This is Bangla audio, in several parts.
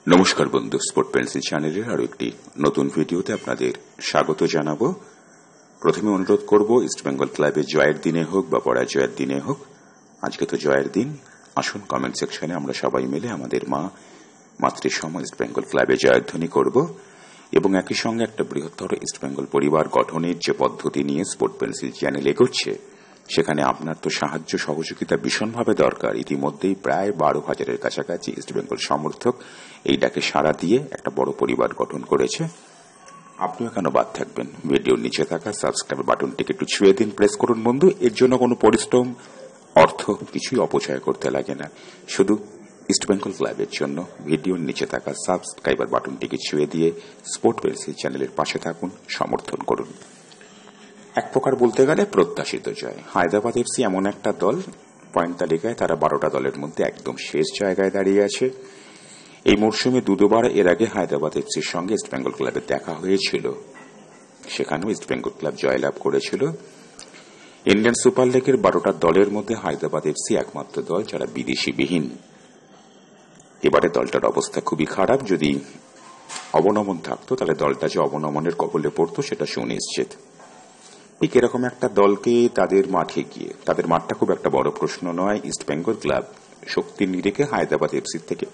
নমস্কার বন্ধু, স্পোর্ট পেন্সিল চ্যানেলের আরো একটি নতুন ভিডিওতে আপনাদের স্বাগত জানাবো। প্রথমে অনুরোধ করব, ইস্টবেঙ্গল ক্লাবের জয়ের দিনে হোক বা পরাজয়ের দিনে হোক, আজকে তো জয়ের দিন, আসুন কমেন্ট সেকশনে আমরা সবাই মিলে আমাদের মাতৃসম ইস্টবেঙ্গল ক্লাবে জয়ধ্বনি করব এবং একই সঙ্গে একটা বৃহত্তর ইস্টবেঙ্গল পরিবার গঠনের যে পদ্ধতি নিয়ে স্পোর্ট পেন্সিল চ্যানেল এগোচ্ছে, সেখানে আপনার তো সাহায্য সহযোগিতা ভীষণভাবে দরকার। ইতিমধ্যেই প্রায় 12,000-এর কাছাকাছি ইস্টবেঙ্গল সমর্থক এই ডাকে সাড়া দিয়ে একটা বড় পরিবার গঠন করেছে। আপনিও কেন বাদ থাকবেন? ভিডিওর নিচে থাকা সাবস্ক্রাইব বাটনটিকে একটু ছুঁয়ে দিন, প্রেস করুন বন্ধু। এর জন্য কোনো পরিশ্রম, অর্থ কিছুই অপচয় করতে লাগে না। শুধু ইস্টবেঙ্গল ক্লাবের জন্য ভিডিওর নিচে থাকা সাবস্ক্রাইবার বাটনটিকে ছুঁয়ে দিয়ে স্পোর্ট পেন্সিল চ্যানেলের পাশে থাকুন, সমর্থন করুন। এক প্রকার বলতে গেলে প্রত্যাশিত জয়। হায়দ্রাবাদ এফসি এমন একটা দল, পয়েন্ট তালিকায় তারা 12টা দলের মধ্যে একদম শেষ জায়গায় দাঁড়িয়ে আছে। এই মরশুমে দুবার এর আগে হায়দ্রাবাদ এফসির সঙ্গে ইস্টবেঙ্গল ক্লাবের দেখা হয়েছিল, সেখানেও ইস্টবেঙ্গল ক্লাব জয়লাভ করেছিল। ইন্ডিয়ান সুপার লিগের 12টা দলের মধ্যে হায়দ্রাবাদ এফসি একমাত্র দল যারা বিদেশি বিহীন। এবারে দলটার অবস্থা খুবই খারাপ। যদি অবনমন থাকতো তাহলে দলটা যে অবনমনের কবলে পড়তো সেটা সুনিশ্চিত। ঠিক এরকম একটা দলকে তাদের মাঠে গিয়ে, তাদের মাঠটা খুব একটা বড় প্রশ্ন নয়, ইস্টবেঙ্গল ক্লাব শক্তির নিরিখে হায়দ্রাবাদ এফসির থেকে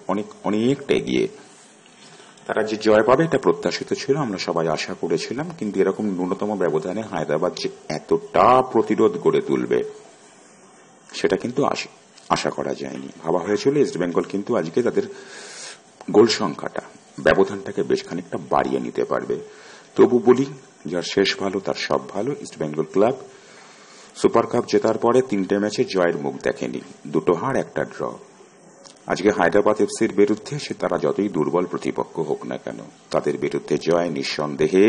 অনেকটা এগিয়ে। তারা যে জয় পাবে এটা প্রত্যাশিত ছিল, আমরা সবাই আশা করেছিলাম। কিন্তু এরকম ন্যূনতম ব্যবধানে হায়দ্রাবাদ যে এতটা প্রতিরোধ গড়ে তুলবে সেটা কিন্তু আশা করা যায়নি। ভাবা হয়েছিল ইস্টবেঙ্গল কিন্তু আজকে তাদের গোল সংখ্যাটা, ব্যবধানটাকে বেশ খানিকটা বাড়িয়ে নিতে পারবে। তবু বলি, যার শেষ ভালো তার সব ভালো। ইস্টবেঙ্গল ক্লাব সুপার কাপ জেতার পরে 3টে ম্যাচে জয়ের মুখ দেখেনি, 2টো হার 1টা ড্র। আজকে হায়দ্রাবাদ এফসির বিরুদ্ধে সে তারা যতই দুর্বল প্রতিপক্ষ হোক না কেন, তাদের বিরুদ্ধে জয় নিঃসন্দেহে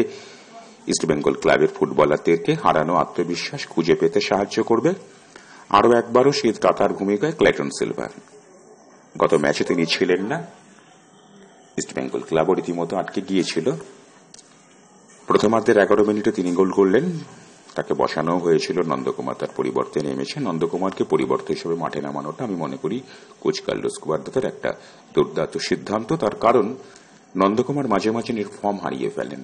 ইস্টবেঙ্গল ক্লাবের ফুটবলারদেরকে হারানো আত্মবিশ্বাস খুঁজে পেতে সাহায্য করবে। আরও একবারও শীত কাটার ভূমিকায় ক্লেটন সিলভার। গত ম্যাচে তিনি ছিলেন না, ইস্টবেঙ্গল ক্লাবও রীতিমতো আটকে গিয়েছিল। প্রথমার্ধের 11 মিনিটে তিনি গোল করলেন, তাকে বসানো হয়েছিল, নন্দকুমার তার পরিবর্তে নেমেছে। নন্দকুমারকে পরিবর্তন হিসেবে মাঠে নামানোটা আমি মনে করি কোচ কার্লোস কুয়াদ্রাতোর একটা দুর্দান্ত সিদ্ধান্ত। তার কারণ নন্দকুমার মাঝে মাঝে ফর্ম হারিয়ে ফেলেন,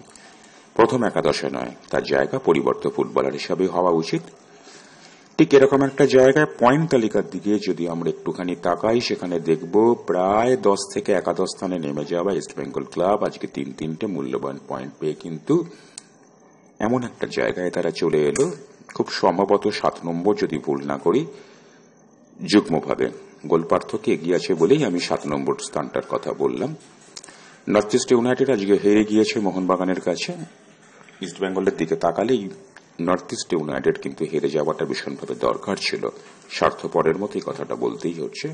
প্রথম একাদশে নয়, তার জায়গা পরিবর্তন ফুটবলার হিসাবে হওয়া উচিত। ঠিক এরকম একটা জায়গায় পয়েন্ট তালিকার দিকে যদি আমরা একটুখানি তাকাই, সেখানে দেখব প্রায় 10 থেকে একাদশ স্থানে নেমে যাওয়া ইস্টবেঙ্গল ক্লাব আজকে 3-3টে মূল্যবান পয়েন্ট পেয়ে কিন্তু এমন একটা জায়গায় তারা চলে এলো, খুব সম্ভবত 7 নম্বর যদি ভুল না করি, যুগ্মভাবে গোল পার্থক্যে এগিয়ে আছে বলেই আমি 7 নম্বর স্থানটার কথা বললাম। নর্থ ইস্ট ইউনাইটেড আজকে হেরে গিয়েছে মোহনবাগানের কাছে। ইস্টবেঙ্গলের দিকে তাকালেই নর্থ ইস্ট ইউনাইটেড কিন্তু হেরে যাওয়াটা ভীষণভাবে দরকার ছিল, স্বার্থপরের মতো এই কথাটা বলতেই হচ্ছে।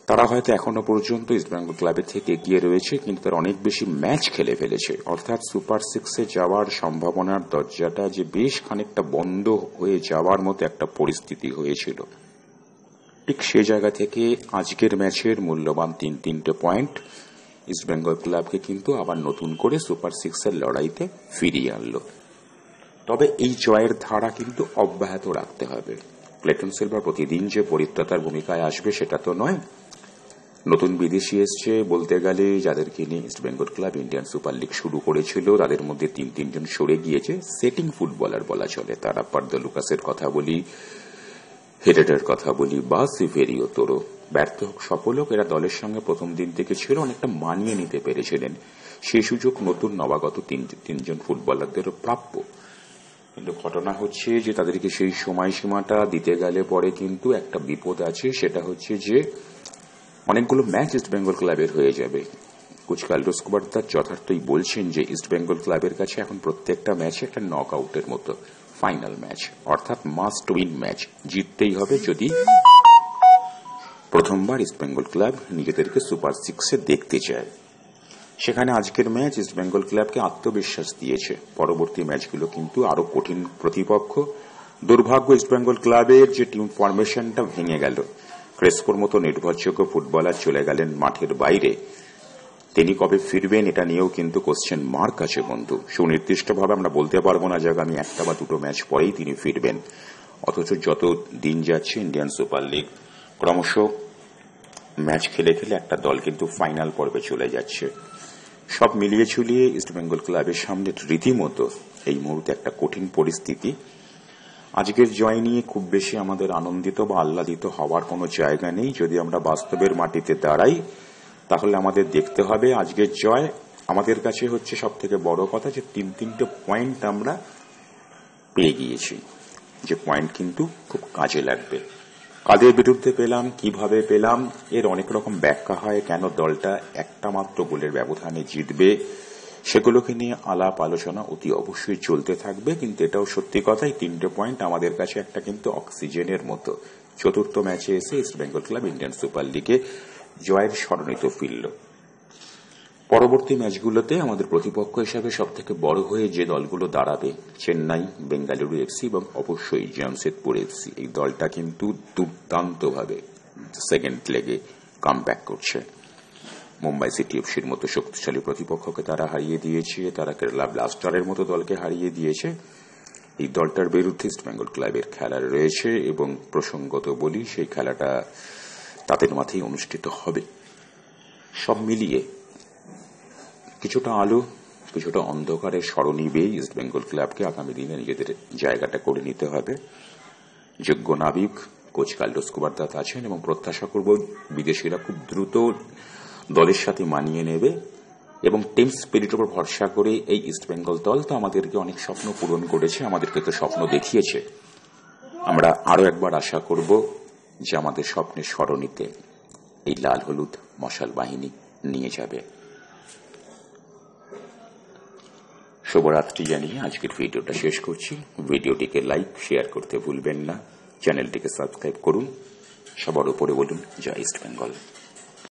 তারা হয়তো এখনো পর্যন্ত ইস্টবেঙ্গল ক্লাবের থেকে এগিয়ে রয়েছে, কিন্তু তারা অনেক বেশি ম্যাচ খেলে ফেলেছে, অর্থাৎ সুপার 6-এ যাওয়ার সম্ভাবনার দরজাটা যে বেশ খানিকটা বন্ধ হয়ে যাওয়ার মতো একটা পরিস্থিতি হয়েছিল। ঠিক সে জায়গা থেকে আজকের ম্যাচের মূল্যবান 3-3টে পয়েন্ট ইস্টবেঙ্গল ক্লাবকে কিন্তু আবার নতুন করে সুপার 6-এর লড়াইতে ফিরিয়ে আনলো। তবে এই জয়ের ধারা কিন্তু অব্যাহত রাখতে হবে। ক্লেটন সিলভার প্রতিদিন যে পরিত্রাতার ভূমিকায় আসবে সেটা তো নয়। নতুন বিদেশি এসছে বলতে গেলে, যাদেরকে নিয়ে East Bengal club Indian super league শুরু করেছিল তাদের মধ্যে 3 জন সরে গিয়েছে, সেটিং ফুটবলার বলা চলে। তারা পার্দা লুকাসের কথা বলি, হেডেডের কথা বলি, বা সিভেরিও তোরো, ব্যর্থ হোক সফল হোক, এরা দলের সঙ্গে প্রথম দিন থেকে ছিল, অনেকটা মানিয়ে নিতে পেরেছিলেন। সেই সুযোগ নতুন নবাগত 3 জন ফুটবলারদেরও প্রাপ্য। কিন্তু ঘটনা হচ্ছে যে তাদেরকে সেই সময়সীমাটা দিতে গেলে পরে কিন্তু একটা বিপদ আছে, সেটা হচ্ছে যে অনেকগুলো ম্যাচ ইস্টবেঙ্গল ক্লাবের হয়ে যাবে। কোচ কার্লোস কুয়াদ্রাতো যথার্থই বলছেন যে ইস্টবেঙ্গল ক্লাবের কাছে এখন প্রত্যেকটা ম্যাচে একটা নক আউটের মতো ফাইনাল ম্যাচ, অর্থাৎ মাস্ট উইন ম্যাচ, জিততেই হবে যদি প্রথমবার ইস্টবেঙ্গল ক্লাব নিজেদেরকে সুপার 6-এ দেখতে চায়। সেখানে আজকের ম্যাচ ইস্টবেঙ্গল ক্লাবকে আত্মবিশ্বাস দিয়েছে। পরবর্তী ম্যাচগুলো কিন্তু আরো কঠিন প্রতিপক্ষ। দুর্ভাগ্য ইস্টবেঙ্গল ক্লাবের যে টিম ফরমেশনটা ভেঙে গেল, ক্রেসপোর মতো নির্ভরযোগ্য ফুটবলার চলে গেলেন মাঠের বাইরে। তিনি কবে ফিরবেন এটা নিয়েও কিন্তু কোশ্চেন মার্ক আছে বন্ধু। সুনির্দিষ্টভাবে আমরা বলতে পারবো না যে আগামী 1টা বা 2টো ম্যাচ পরেই তিনি ফিরবেন। অথচ যত দিন যাচ্ছে ইন্ডিয়ান সুপার লিগ ক্রমশ ম্যাচ খেলে খেলে একটা দল কিন্তু ফাইনাল পর্বে চলে যাচ্ছে। সব মিলিয়ে ঝুলিয়ে ইস্টবেঙ্গল ক্লাবের সামনে রীতিমতো এই মুহূর্তে একটা কঠিন পরিস্থিতি। আজকের জয় নিয়ে খুব বেশি আমাদের আনন্দিত বা আহ্লাদিত হওয়ার কোনো জায়গা নেই। যদি আমরা বাস্তবের মাটিতে দাঁড়াই তাহলে আমাদের দেখতে হবে আজকের জয় আমাদের কাছে হচ্ছে সব থেকে বড় কথা, যে তিনটে পয়েন্ট আমরা পেয়ে গিয়েছি, যে পয়েন্ট কিন্তু খুব কাজে লাগবে। কাদের বিরুদ্ধে পেলাম, কিভাবে পেলাম, এর অনেক রকম ব্যাখ্যা হয়। কেন দলটা একটা মাত্র গোলের ব্যবধানে জিতবে, সেগুলোকে নিয়ে আলাপ আলোচনা অতি অবশ্যই চলতে থাকবে। কিন্তু এটাও সত্যি কথা, এই 3টে পয়েন্ট আমাদের কাছে একটা কিন্তু অক্সিজেনের মতো। চতুর্থ ম্যাচে এসে ইস্টবেঙ্গল ক্লাব ইন্ডিয়ান সুপার লিগে জয়ের স্মরণিত ফিরল। পরবর্তী ম্যাচগুলোতে আমাদের প্রতিপক্ষ হিসাবে সব থেকে বড় হয়ে যে দলগুলো দাঁড়াবে, চেন্নাই, বেঙ্গালুরু এফসি এবং অবশ্যই জামশেদপুর এফসি, এই দলটা কিন্তু দুর্দান্তভাবে সেকেন্ড লেগে কামব্যাক করছে। মুম্বাই সিটি এফসির মতো শক্তিশালী প্রতিপক্ষকে তারা হারিয়ে দিয়েছে, তারা কেরালা ব্লাস্টারের মতো দলকে হারিয়ে দিয়েছে। এই দলটার বিরুদ্ধে ইস্টবেঙ্গল ক্লাবের খেলা রয়েছে এবং প্রসঙ্গত বলি সেই খেলাটা তাদের মাঠেই অনুষ্ঠিত হবে। সব মিলিয়ে কিছুটা আলো কিছুটা অন্ধকারের স্মরণীবে ইস্টবেঙ্গল ক্লাবকে আগামী দিনে নিজেদের জায়গাটা করে নিতে হবে। যোগ্য নাবিক কোচ কার্লোস কুবারদাত আছেন এবং প্রত্যাশা করব বিদেশিরা খুব দ্রুত দলের সাথে মানিয়ে নেবে এবং টিম স্পিরিটের উপর ভরসা করে এই ইস্টবেঙ্গল দল তো আমাদেরকে অনেক স্বপ্ন পূরণ করেছে, আমাদেরকে তো স্বপ্ন দেখিয়েছে। আমরা আরো একবার আশা করব যে আমাদের স্বপ্নের স্মরণীতে এই লাল হলুদ মশাল বাহিনী নিয়ে যাবে। শুভরাত্রি জানিয়ে আজকের ভিডিওটা শেষ করছি। ভিডিওটিকে লাইক শেয়ার করতে ভুলবেন না, চ্যানেলটিকে সাবস্ক্রাইব করুন। সবার উপরে বলুন জয় ইস্টবেঙ্গল।